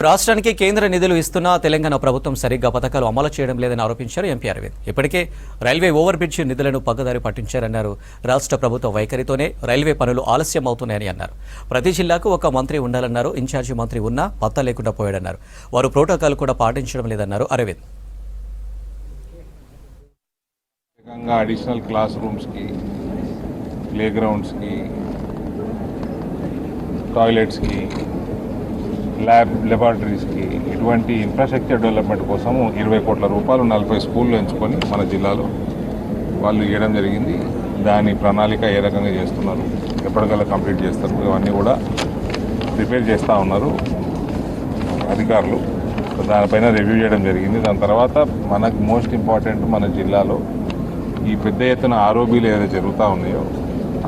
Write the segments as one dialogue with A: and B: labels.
A: రాష్ట్రానికి కేంద్ర నిధులు ఇస్తున్నా తెలంగాణ ప్రభుత్వం సరిగ్గా పథకాలు అమలు చేయడం లేదని ఆరోపించారు ఎంపీ అరవింద్. ఇప్పటికే రైల్వే ఓవర్ బ్రిడ్జ్ నిధులను పక్కదారి పట్టించారన్నారు. రాష్ట్ర ప్రభుత్వ వైఖరితోనే రైల్వే పనులు ఆలస్యం అవుతున్నాయని అన్నారు. ప్రతి జిల్లాకు ఒక మంత్రి ఉండాలన్నారు. ఇన్ఛార్జి మంత్రి ఉన్నా పత్తా లేకుండా పోయాడన్నారు. వారు ప్రోటోకాల్ కూడా పాటించడం లేదన్నారు అరవింద్.
B: అడిషనల్ క్లాస్ రూమ్స్కి, ప్లే గ్రౌండ్స్కి, టాయిలెట్స్కి, లెబార్టరీస్కి ఇటువంటి ఇన్ఫ్రాస్ట్రక్చర్ డెవలప్మెంట్ కోసము 20 కోట్ల రూపాయలు 40 స్కూళ్ళు ఎంచుకొని మన జిల్లాలో వాళ్ళు ఇవ్వడం జరిగింది. దాని ప్రణాళిక ఏ రకంగా చేస్తున్నారు, ఎప్పటికల్లా కంప్లీట్ చేస్తారు, ఇవన్నీ కూడా ప్రిపేర్ చేస్తూ ఉన్నారు అధికారులు. దానిపైన రివ్యూ చేయడం జరిగింది. దాని తర్వాత మనకు మోస్ట్ ఇంపార్టెంట్ మన జిల్లాలో ఈ పెద్ద ఎత్తున ఆర్ఓబీలు ఏదైతే జరుగుతూ ఉన్నాయో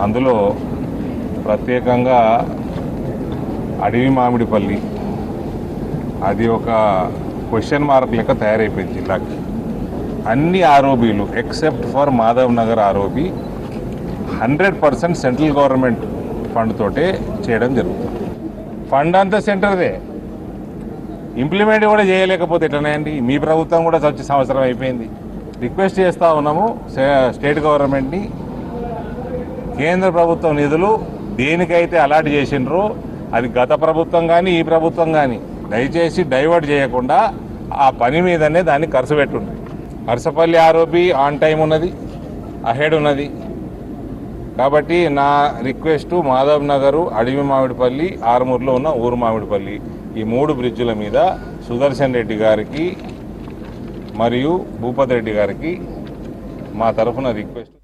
B: అందులో ప్రత్యేకంగా అడవి మామిడిపల్లి అది ఒక క్వశ్చన్ మార్క్ లెక్క తయారైపోయింది జిల్లాకి. అన్ని ఆర్ఓబీలు except for Madhav Nagar ROB 100% central government fund తోటే చేయడం జరుగుతుంది. ఫండ్ అంతా సెంటర్దే, ఇంప్లిమెంట్ కూడా చేయలేకపోతే ఎట్లనే అండి? మీ ప్రభుత్వం కూడా వచ్చే సంవత్సరం అయిపోయింది. రిక్వెస్ట్ చేస్తూ ఉన్నాము స్టేట్ గవర్నమెంట్ని, కేంద్ర ప్రభుత్వం నిధులు దేనికైతే అలాట్ చేసినరో అది గత ప్రభుత్వం కానీ ఈ ప్రభుత్వం కానీ దయచేసి డైవర్ట్ చేయకుండా ఆ పని మీదనే దాన్ని ఖర్చు పెట్టుండ్రి. హర్సపల్లి ఆర్ఓబీ ఆన్ టైం ఉన్నది, అహెడ్ ఉన్నది. కాబట్టి నా రిక్వెస్టు మాధవ్ నగరు, అడవి మామిడిపల్లి, ఆర్మూర్లో ఉన్న ఊరు మామిడిపల్లి ఈ 3 బ్రిడ్జుల మీద సుదర్శన్ రెడ్డి గారికి మరియు భూపతి రెడ్డి గారికి మా తరఫున రిక్వెస్ట్.